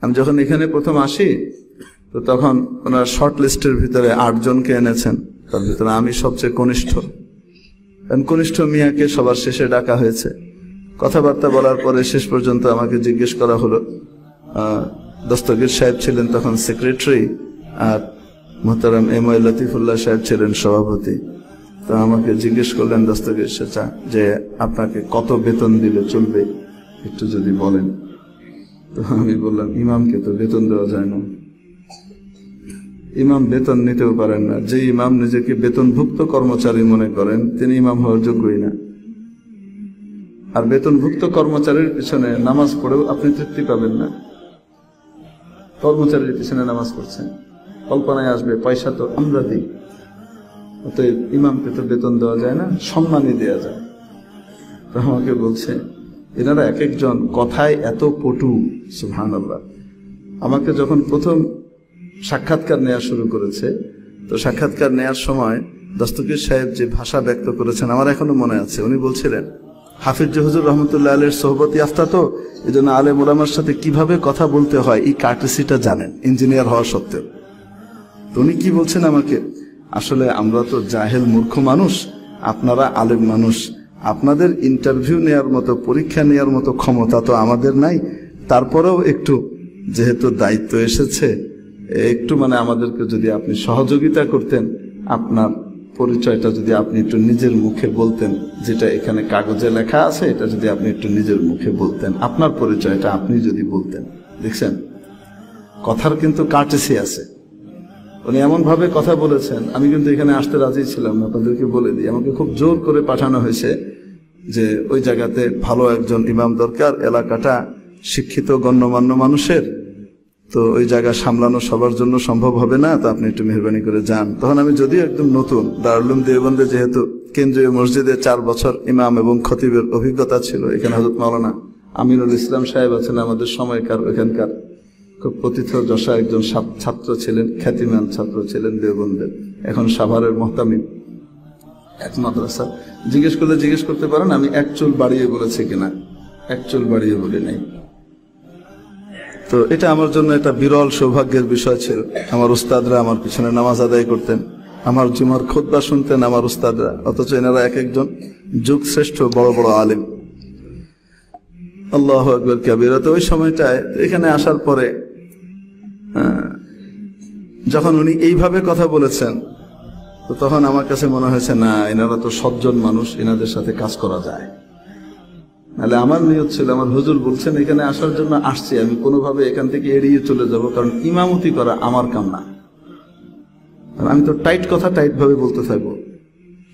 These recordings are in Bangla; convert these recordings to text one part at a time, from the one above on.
আমি যখন এখানে প্রথম আসি তো তখন ওনারা শর্ট লিস্টের ভিতরে 8 জনকে এনেছেন, তার ভিতরে আমি সবচেয়ে কনিষ্ঠ। কনিষ্ঠ মিয়াকে সবার শেষে ডাকা হয়েছে। কথাবার্তা বলার পরে শেষ পর্যন্ত আমাকে জিজ্ঞেস করা হলো, দস্তগীর সাহেব ছিলেন তখন সেক্রেটারি আর মোহতারাম এম.ওয়াই লতিফুল্লাহ সাহেব ছিলেন সভাপতি। তো আমাকে জিজ্ঞেস করলেন দস্তগীর চাচা যে আপনাকে কত বেতন দিলে চলবে, একটু যদি বলেন। তো আমি বললাম, ইমামকে তো বেতন দেওয়া যায় না, ইমাম বেতন নিতেও পারেন না। যে ইমাম নিজেকে বেতনভুক্ত কর্মচারী মনে করেন তিনি ইমাম হওয়ার যোগ্যই না। আর বেতনভুক্ত কর্মচারীর পিছনে নামাজ পড়েও আপনি তৃপ্তি পাবেন না। কর্মচারীর পিছনে নামাজ পড়ছেন, কল্পনায় আসবে পয়সা তো আমরা দিই, অতএব ইমামকে তো বেতন দেওয়া যায় না, সম্মানই দেওয়া যায়। তো আমাকে বলছে, এনারা এক একজন কথায় এত পটু, সুবহানাল্লাহ। আমাকে যখন প্রথম সাক্ষাৎকার নেওয়া শুরু করেছে, তো সাক্ষাৎকার নেওয়ার সময় দস্তগীর সাহেব যে ভাষা ব্যক্ত করেছেন আমার এখনো মনে আছে। উনি বলছিলেন, হাফিজ হুজুর রহমতুল্লাহ আলাইহির সোহবতি আফতা, তো এই জন্য আলেম ওলামার সাথে কিভাবে কথা বলতে হয় এই কার্টেসিটা জানেন, ইঞ্জিনিয়ার হওয়া সত্ত্বেও। তো উনি কি বলছেন আমাকে, আসলে আমরা তো জাহেল মূর্খ মানুষ, আপনারা আলেম মানুষ, আপনাদের ইন্টারভিউ নেওয়ার মতো, পরীক্ষা নেওয়ার মতো ক্ষমতা তো আমাদের নাই, তারপরেও একটু যেহেতু দায়িত্ব এসেছে, একটু আমাদেরকে যদি আপনি সহযোগিতা করতেন, আপনার পরিচয়টা যদি আপনি একটু নিজের মুখে বলতেন, যেটা এখানে কাগজে লেখা আছে এটা যদি আপনি একটু নিজের মুখে বলতেন, আপনার পরিচয়টা আপনি যদি বলতেন। দেখছেন, কথার কিন্তু কার্টেসি আছে। উনি এমন ভাবে কথা বলেছেন, আমি কিন্তু এখানে আসতে রাজি ছিলাম না, আপনাদেরকে বলে দিই। আমাকে খুব জোর করে পাঠানো হয়েছে যে ওই জায়গাতে ভালো একজন ইমাম দরকার, এলাকাটা শিক্ষিত গণ্যমান্য মানুষের, তো ওই জায়গা সামলানো সবার জন্য সম্ভব হবে না, তো আপনি একটু মেহরবানি করে যান। তখন আমি যদিও একদম নতুন, দারুল উলুম দেওবন্দে যেহেতু কেন্দ্রীয় মসজিদে 4 বছর ইমাম এবং খতিবের অভিজ্ঞতা ছিল, এখানে হযরত মাওলানা আমিনুল ইসলাম সাহেব আছেন আমাদের সময়কার, ওইখানকার খুব প্রথিত যশা একজন ছাত্র ছিলেন, খ্যাতিমান ছাত্র ছিলেন দেওবন্দের, এখন সাভারের মুহতামিম এক মাদ্রাসা। জিজ্ঞেস করতে পারেন আমি 1 চুল বাড়িয়ে বলেছি কিনা, 1 চুল বাড়িয়ে বলি নাই। তো এটা আমার জন্য একটা বিরল সৌভাগ্যের বিষয় ছিল। আমার উস্তাদরা আমার পিছনে নামাজ আদায় করতেন, আমার জুমার খুতবা শুনতেন আমার উস্তাদরা, অথচ এনারা এক একজন যুগ শ্রেষ্ঠ বড় বড় আলেম। আল্লাহু আকবার কাবীরা। তো ওই সময়টায় এখানে আসার পরে যখন উনি এইভাবে কথা বলেছেন, তো তখন আমার কাছে মনে হয়েছে, না, এনারা তো সজ্জন মানুষ, এনাদের সাথে কাজ করা যায়। নাহলে আমার নিয়ত ছিল, আমার হুজুর বলছেন এখানে আসার জন্য আসছি, আমি কোনোভাবে এখান থেকে এড়িয়ে চলে যাব, কারণ ইমামতি করা আমার কাম না। আমি তো টাইট কথা টাইট ভাবে বলতে থাকবো,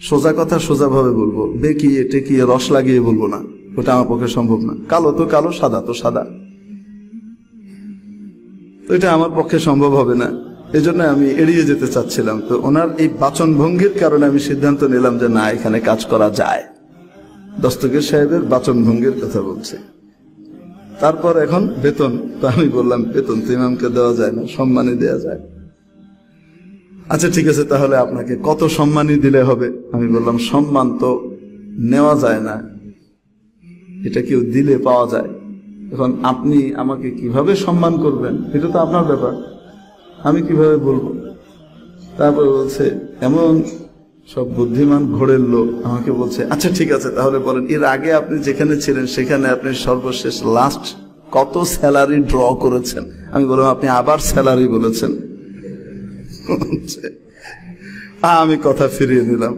সোজা কথা সোজা ভাবে বলবো, বেকিয়ে টেকিয়ে রস লাগিয়ে বলবো না, ওটা আমার পক্ষে সম্ভব না। কালো তো কালো, সাদা তো সাদা, তো এটা আমার পক্ষে সম্ভব হবে না। এই জন্য আমি এড়িয়ে যেতে চাচ্ছিলাম। তো ওনার এই বাচন ভঙ্গির কারণে আমি সিদ্ধান্ত নিলাম যে না, এখানে কাজ করা যায়। দস্তগীর সাহেবের বাচন ভঙ্গির কথা বলছে। তারপর এখন বেতন, তো আমি বললাম বেতন তো ইমামকে দেওয়া যায় না, সম্মানই দেওয়া যায়। আচ্ছা ঠিক আছে, তাহলে আপনাকে কত সম্মানই দিলে হবে? আমি বললাম সম্মান তো নেওয়া যায় না, এটা কেউ দিলে পাওয়া যায়। এখন আপনি আমাকে কিভাবে সম্মান করবেন এটা তো আপনার ব্যাপার, আমি কিভাবে বলবো? তারপরে বলছে, এমন সব বুদ্ধিমান ঘোড়ের লোক আমাকে বলছে, আচ্ছা ঠিক আছে তাহলে বলেন, এর আগে আপনি যেখানে ছিলেন সেখানে আপনি সর্বশেষ লাস্ট কত স্যালারি ড্র করেছেন? আমি বললাম আপনি আবার স্যালারি বলেছেন। আমি কথা ফিরিয়ে দিলাম,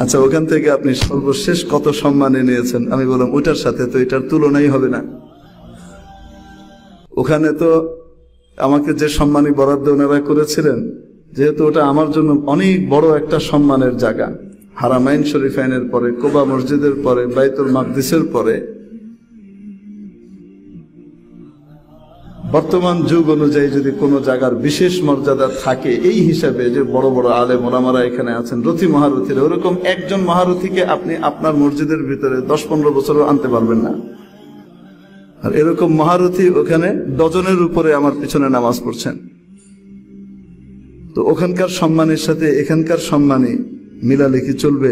আচ্ছা ওখান থেকে আপনি সর্বশেষ কত সম্মানে নিয়েছেন? আমি বললাম ওইটার সাথে তো এটার তুলনাই হবে না। ওখানে তো আমাকে যে সম্মানী বরাদ্দ ওনারা করেছিলেন, যেহেতু ওটা আমার জন্য অনেক বড় একটা সম্মানের জায়গা, হারামাইন শরীফাইনের পরে, কোবা মসজিদের পরে, বাইতুল মাকদিসের পরে, বর্তমান যুগ অনুযায়ী যদি কোনো জায়গার বিশেষ মর্যাদা থাকে এই হিসাবে, যে বড় বড় আলেম ওলামারা এখানে আছেন, রথী মহারথীরা, ওরকম একজন মহারথীকে আপনি আপনার মসজিদের ভিতরে 10-15 বছরও আনতে পারবেন না। আর এরকম মহারথী ওখানে ডজনের উপরে আমার পিছনে নামাজ পড়ছেন। তো ওখানকার সম্মানের সাথে এখানকার সম্মানই মিলালেখি চলবে?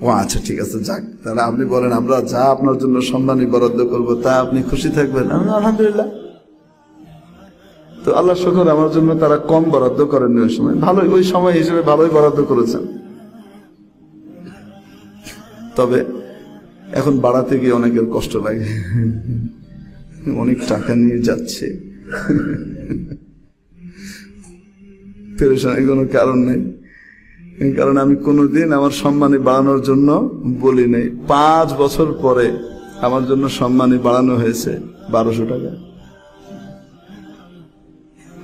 ও আচ্ছা ঠিক আছে, যাক, তাহলে আপনি বলেন আমরা যা আপনার জন্য সম্মানী বরাদ্দ করবো তা আপনি খুশি থাকবেন? আলহামদুলিল্লাহ। তো আল্লাহ শুকর, আমার জন্য তারা কম বরাদ্দ করেননি ওই সময়, ভালোই ওই সময় হিসেবে ভালোই বরাদ্দ করেছেন। তবে এখন বাড়াতে গিয়ে অনেকের কষ্ট লাগে, অনেক টাকা নিয়ে যাচ্ছে, পেরেশানির কোনো কারণ নেই। কারণ আমি কোনোদিন আমার সম্মানী বাড়ানোর জন্য বলি নাই। 5 বছর পরে আমার জন্য সম্মানী বাড়ানো হয়েছে 1200 টাকা।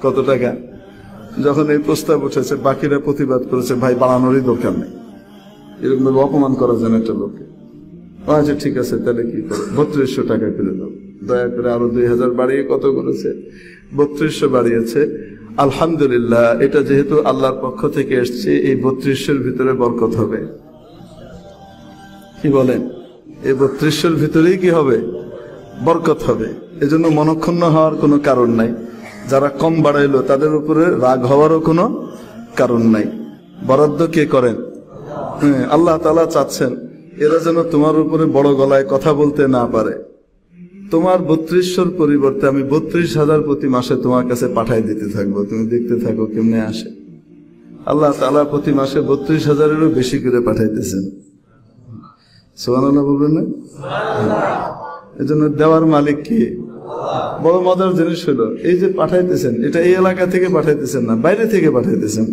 কত টাকা? যখন এই প্রস্তাব উঠেছে বাকিরা প্রতিবাদ করেছে, ভাই বাড়ানোরই দরকার নেই, এরকম ভাবে অপমান করা যায় না একটা লোককে। আচ্ছা ঠিক আছে, তাহলে কি করো, 3200 টাকা করে দাও, দয়া করে আরো 2000 বাড়িয়ে কত করেছে? 3200 বাড়িয়েছে। আলহামদুলিল্লাহ, এটা যেহেতু আল্লাহর পক্ষ থেকে এসছে, এই 3200-র ভিতরে বরকত হবে। কি বলেন? এই 3200-র ভিতরেই কি হবে? বরকত হবে। এজন্য মনক্ষুণ্ণ হওয়ার কোনো কারণ নাই। যারা কম বাড়াইলো তাদের উপরে রাগ হওয়ারও কোনো কারণ নাই। বরাদ্দ কে করেন? আল্লাহ তাআলা চাচ্ছেন এরা যেন তোমার উপরে বড় গলায় কথা বলতে না পারে। তোমার 3200-র পরিবর্তে আমি 32,000 প্রতি মাসে তোমার কাছে পাঠাই দিতে থাকবো, তুমি দেখতে থাকো কেমনে আসে। আল্লাহ তাআলা প্রতি মাসে 32,000-এরও বেশি করে পাঠাইতেছেন। সুবহানাল্লাহ বলবেন না? এজন্য দেওয়ার মালিক কি? বড় মজার জিনিস হলো, এই যে পাঠাইতেছেন, এটা এই এলাকা থেকে পাঠাইতেছেন না, বাইরে থেকে পাঠাইতেছেন।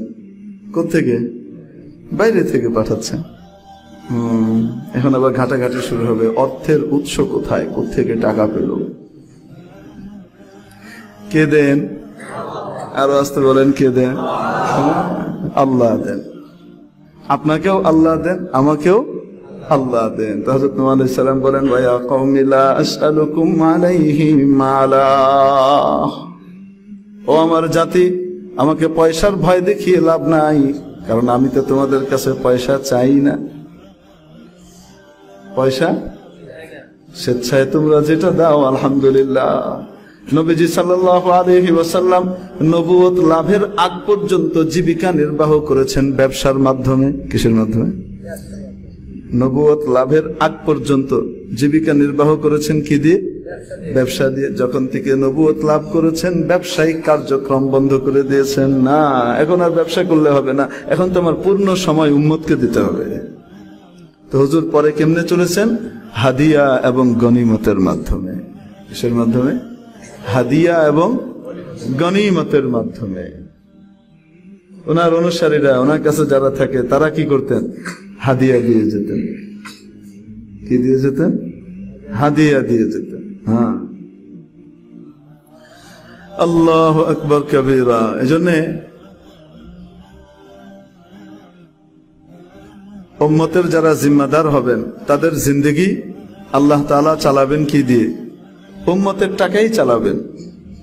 কোত্থেকে? বাইরে থেকে পাঠাচ্ছেন। এখন আবার ঘাটাঘাটি শুরু হবে, অর্থের উৎস কোথায়, কোত্থেকে টাকা পেল, কে দেন? আরো আসতে বলেন, কে দেন? আল্লাহ দেন। আপনাকেও আল্লাহ দেন, আমাকেও আল্লাহ দেন। তো হযরত নূহ আলাইহিস সালাম বলেন, ওয়া ইয়া কওমি লা আসআলুকুম আলাইহি মালা, ও আমার জাতি, আমাকে পয়সার ভয় দেখিয়ে লাভ নাই, কারণ আমি তো তোমাদের কাছে পয়সা চাই না। পয়সা স্বেচ্ছায় তোমরা যেটা দাও আলহামদুলিল্লাহ। নবীজি সাল্লাল্লাহু আলাইহি ওয়াসাল্লাম নবুয়ত লাভের আগ পর্যন্ত জীবিকা নির্বাহ করেছেন ব্যবসার মাধ্যমে। কিসের মাধ্যমে? নবুয়ত লাভের আগ পর্যন্ত জীবিকা নির্বাহ করেছেন কি দিয়ে? ব্যবসা দিয়ে। যখন থেকে নবুয়ত লাভ করেছেন ব্যবসায়িক কার্যক্রম বন্ধ করে দিয়েছেন। না, এখন আর ব্যবসা করলে হবে না, এখন তোমার পূর্ণ সময় উম্মতকে দিতে হবে। তো হুজুর পরে কেমনে চলেছেন? হাদিয়া এবং গনিমতের মাধ্যমে। কিসের মাধ্যমে? হাদিয়া এবং গনিমতের মাধ্যমে। ওনার অনুসারীরা, ওনার কাছে যারা থাকে তারা কি করতেন? হাদিয়া দিয়ে যেতেন। কি দিয়ে যেতেন? হাদিয়া দিয়ে যেতেন। হ্যাঁ, আল্লাহু আকবার কবীরা। এজন্যে উম্মতের যারা জিম্মাদার হবেন তাদের জিন্দেগি আল্লাহ তাআলা চালাবেন কি দিয়ে? উম্মতের টাকাই চালাবেন,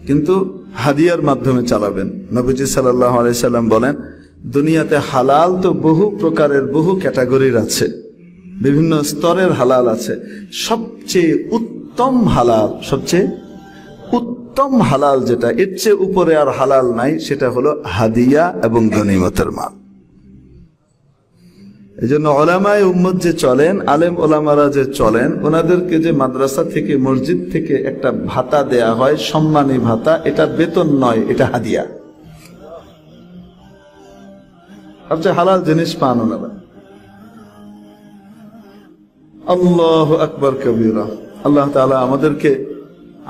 কিন্তু হাদিয়ার মাধ্যমে চালাবেন। নবীজি সাল্লাল্লাহু আলাইহি সাল্লাম বলেন, দুনিয়াতে হালাল তো বহু প্রকারের, বহু ক্যাটাগরির আছে, বিভিন্ন স্তরের হালাল আছে। সবচেয়ে উত্তম হালাল, সবচেয়ে উত্তম হালাল যেটা, এর চেয়ে উপরে আর হালাল নাই, সেটা হলো হাদিয়া এবং গনিমতের মাল। এই জন্য ওলামায়ে উম্মত যে চলেন, আলেম ওলামারা যে চলেন, ওনাদেরকে যে মাদ্রাসা থেকে, মসজিদ থেকে একটা ভাতা দেয়া হয়, সম্মানী ভাতা, এটা বেতন নয়, এটা হাদিয়া। সবচেয়ে হালাল জিনিস পান ওনারা। আল্লাহু আকবার কবীরা। আল্লাহ তাআলা আমাদেরকে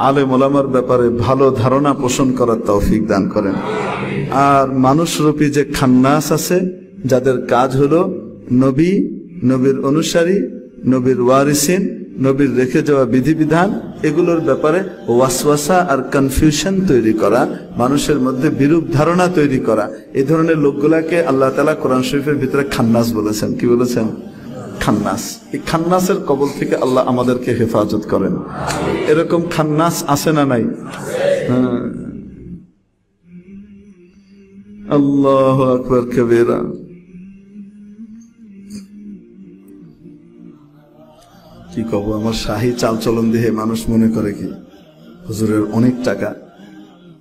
আলেম ওলামার ব্যাপারে ভালো ধারণা পোষণ করার তৌফিক দান করেন। আর মানুষরূপী যে খান্নাস আছে, যাদের কাজ হলো নবী, নবীর অনুসারী, নবীর ওয়ারিসিন, নবীর রেখে যাওয়া বিধিবিধান, এগুলোর ব্যাপারে ওয়াসওয়াসা আর কনফিউশন তৈরি করা, মানুষের মধ্যে বিরূপ ধারণা তৈরি করা, এই ধরনের লোকগুলাকে আল্লাহ তাআলা কোরআন শরীফের ভিতরে খান্নাস বলেছেন। কি বলেছেন? খান্নাস। এই খান্নাসের কবল থেকে আল্লাহ আমাদেরকে হেফাজত করেন। এরকম খান্নাস আছে না নাই? আল্লাহু আকবার কবীরা। কি কব, আমার শাহী চালচলন দেখে মানুষ মনে করে কি হুজুরের অনেক টাকা।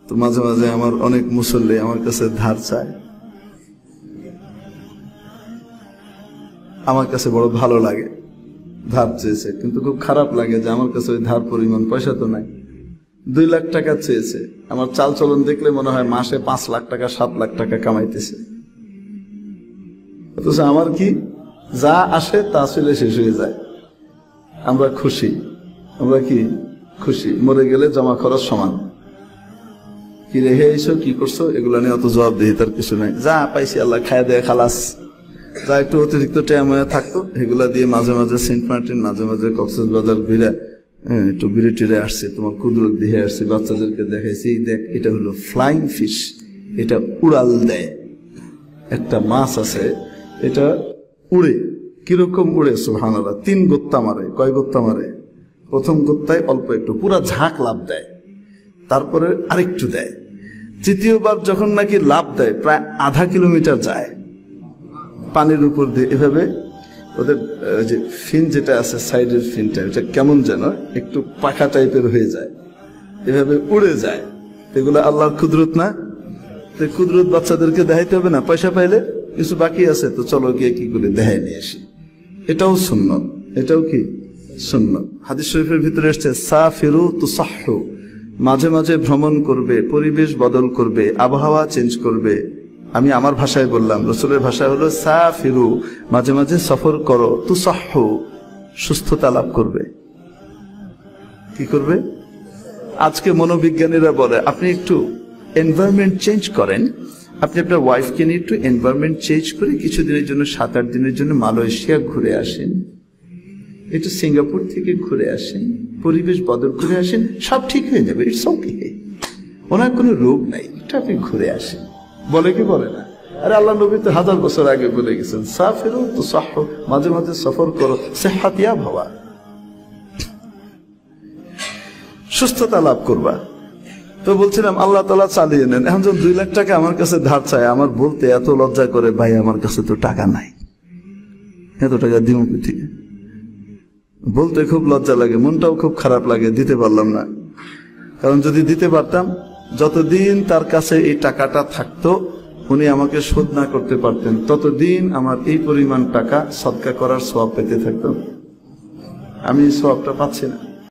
তো মাঝে মাঝে আমার অনেক মুসল্লি আমার কাছে ধার চায়, আমার কাছে বড় ভালো লাগে ধার চেয়েছে, কিন্তু খুব খারাপ লাগে যে আমার কাছে ওই ধার পরিমাণ পয়সা তো নাই। 2 লাখ টাকা চেয়েছে। আমার চাল চলন দেখলে মনে হয় মাসে 5 লাখ টাকা 7 লাখ টাকা কামাইতেছে। অথচ আমার কি যা আসে তা চলে শেষ হয়ে যায়। আমরা খুশি, আমরা কি খুশি, মরে গেলে জমা খরচ সমান। কি রেখে এসো, কি করছো, এগুলো নিয়ে অত জবাবদিহিতার কিছু নাই। যা পাইছি আল্লাহ খায় দেয় খালাস। যা একটু অতিরিক্ত টাইম হয়ে থাকতো এগুলা দিয়ে মাঝে মাঝে সেন্ট মার্টিন, মাঝে মাঝে কক্সবাজার ঘুরে একটু ঘুরে টুরে আসছে, তোমার কুদরত দিয়ে আসছে, বাচ্চাদেরকে দেখাইছি, দেখ এটা হলো ফ্লাইং ফিশ, এটা উড়াল দেয়। একটা মাছ আছে, এটা উড়ে। কিরকম উড়ে সুবহানাল্লাহ, 3 গোত্তা মারে। কয় গোত্তা মারে? প্রথম গোত্তায় অল্প একটু, পুরা ঝাঁক লাভ দেয়, তারপরে আরেকটু দেয়, তৃতীয়বার যখন নাকি লাভ দেয় প্রায় আধা কিলোমিটার যায় পানির উপর দিয়ে। এভাবে ওদের যে ফিন যেটা আছে, সাইডের ফিনটা, ওটা কেমন যেন একটু পাখা টাইপের হয়ে যায়, এভাবে উড়ে যায়। এগুলো আল্লাহর কুদরত না? কুদরত বাচ্চাদেরকে দেখাইতে হবে না? পয়সা পাইলে কিছু বাকি আছে তো চলো গিয়ে কি করে দেখাই নিয়ে আসি। এটাও সুন্নাত, এটাও কি সুন্নাত। হাদিস শরীফের ভিতরে এসেছে সাফিরু তুসাহহু, মাঝে মাঝে ভ্রমণ করবে, পরিবেশ বদল করবে, আবহাওয়া চেঞ্জ করবে। আমি আমার ভাষায় বললাম, রাসূলের ভাষা হলো সাফিরু, মাঝে মাঝে সফর করো, তুসাহহু, সুস্থতা লাভ করবে। কি করবে? আজকে মনোবিজ্ঞানীরা বলে আপনি একটু এনভায়রনমেন্ট চেঞ্জ করেন, আপনি আপনার ওয়াইফকে নিয়ে একটু এনভায়রনমেন্ট চেঞ্জ করে কিছুদিনের জন্য 7-8 দিনের জন্য মালয়েশিয়া ঘুরে আসেন, একটু সিঙ্গাপুর থেকে ঘুরে আসেন, পরিবেশ বদল করে আসেন, সব ঠিক হয়ে যাবে। ইটস ওকে, ওনার কোনো রোগ নাই, এটা আপনি ঘুরে আসেন। বলে কি বলে না? আরে আল্লাহ নবী তো 1000 বছর আগে বলে গেছেন সাফিরু তুসাহহু, মাঝে মাঝে সফর করো, সিহহাতিয়া ভাবা, সুস্থতা লাভ করবা। তো বলছিলাম আল্লাহ তাআলা চালিয়ে নেন। এখন যখন 2 লাখ টাকা আমার কাছে ধার চায়, আমার বলতে এত লজ্জা করে, ভাই আমার কাছে তো টাকা নাই, এত টাকা দিব কোথেকে? বলতে খুব লজ্জা লাগে, মনটাও খুব খারাপ লাগে, দিতে পারলাম না। কারণ যদি দিতে পারতাম, যতদিন তার কাছে এই টাকাটা থাকতো উনি আমাকে শোধ না করতে পারতেন, ততদিন আমার এই পরিমাণ টাকা সদকা করার সওয়াব পেতে থাকতাম। আমি সওয়াবটা পাচ্ছি না।